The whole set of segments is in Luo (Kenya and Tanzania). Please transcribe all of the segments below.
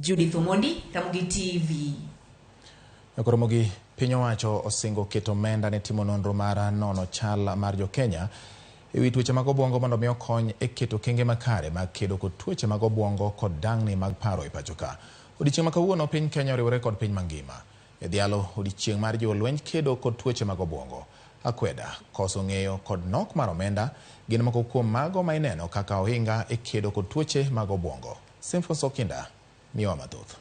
Judith Omondi, Ramogi TV. Ramogi, piny owacho osingo keto omenda ne timo nonro mar nono chal mar jo Kenya ewi tuoche mag obwongo mondo mi okony e keto kenge makare mag kedo kod tuoche mag obwongo kod dang'ni mag paro e pacho ka. Odiochieng' ma kawuono piny Kenya oriwore kod piny mangima e dhialo odiochieng' mar jolweny kedo kod tuoche mag obwongo. Akweda, koso ng'eyo kod nok mar omenda gin moko kuom mago ma ineno kaka ohinga e kedo kod tuoche mag obwongo. Simfosokinda miwa mathoth.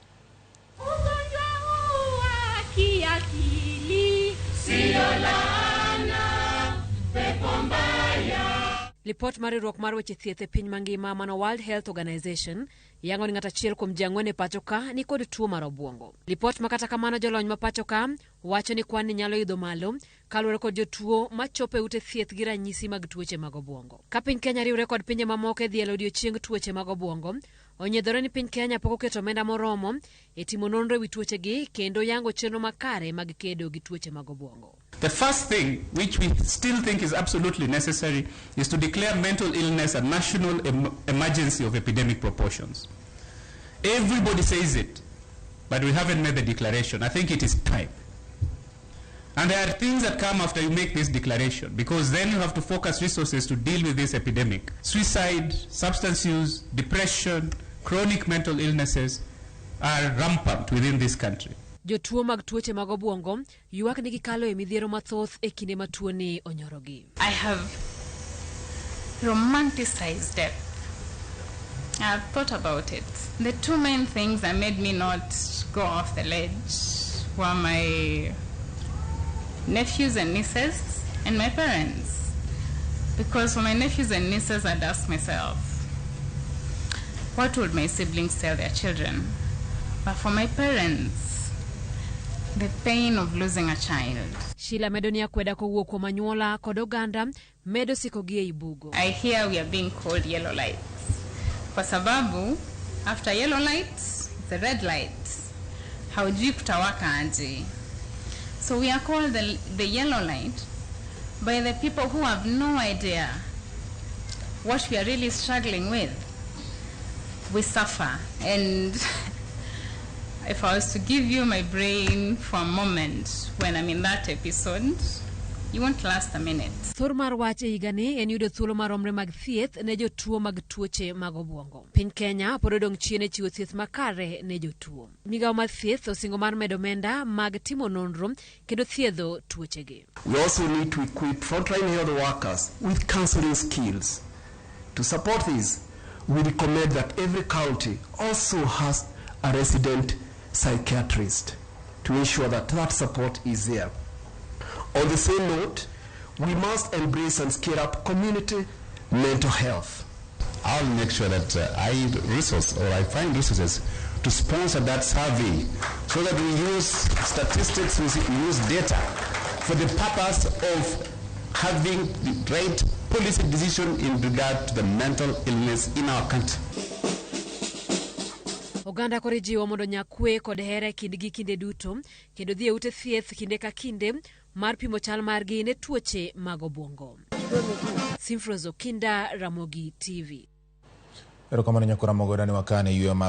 Lipot mar riwruok mar weche thieth e piny mangima mano World Health Organization yango ni ng'at achiel kuom ji ang'wen e pacho ka ni kod tuo mar obwongo. Lipot ma kata kamano jolony ma pacho ka wacho ni kwan ni nyalo idho malo kaluwore kod jotuo machopo e ute thieth gi ranyisi mag tuoche mag obwongo. Ka piny Kenya riwre kod pinje mamoko e dhialo odiochieng' tuoche mag obwongo, onyiedhore ni piny Kenya pok oketo omenda moromo e timo nonro ewi tuoche gi kendo yango chenro makare mag kedo gi tuoche mag obwongo. The first thing, which we still think is absolutely necessary, is to declare mental illness a national emergency of epidemic proportions. Everybody says it, but we haven't made the declaration. I think it is time. And there are things that come after you make this declaration, because then you have to focus resources to deal with this epidemic. Suicide, substance use, depression, chronic mental illnesses are rampant within this country. Jotuo mag tuoche mag obwongo yuak ni gikalo e midhiero mathoth e kinde ma tuo ni onyorogi. I have romanticized death. I've thought about it. The two main things that made me not go off the ledge were my nephews and nieces and my parents. Because for my nephews and nieces, I'd ask myself, what would my siblings tell their children? But for my parents, the pain of losing a child. Sheila medoni akweda kowuok kuom anyuola kod oganda medo sikogi e ibugo. I hear we are being called yellow lights. Kwa sababu, after yellow lights, the red light. Haujui kutawaka aje. So we are called the yellow light by the people who have no idea what we are really struggling with. We suffer, and if I was to give you my brain for a moment when I'm in that episode, you won't last a minute. Thor mar wach e higani en yudo thuolo maromre mag thieth ne jotuo mag tuoche mag obwongo. Piny Kenya pod odong' chien e chiwo thieth makare ne jotuo. Migawo mar thieth osingo mar medo omenda mag timo nonro kendo thiedho tuochegi. We also need to equip frontline health workers with counseling skills. To support this, we recommend that every county also has a resident psychiatrist to ensure that that support is there. On the same note, we must embrace and scale up community mental health. I'll make sure that I find resources to sponsor that survey so that we use statistics, we use data for the purpose of having the right policy decision in regard to the mental illness in our country. Oganda kore jiwo mondo nyakwe kod hera kindgi kinde duto kendo dhi e ute thieth kinde ka kinde mar pimo chal margi ne tuoche mag obwongo. Simfosokinda, Ramogi TV. Erokamano nyakura mogoda ni wakane yue mar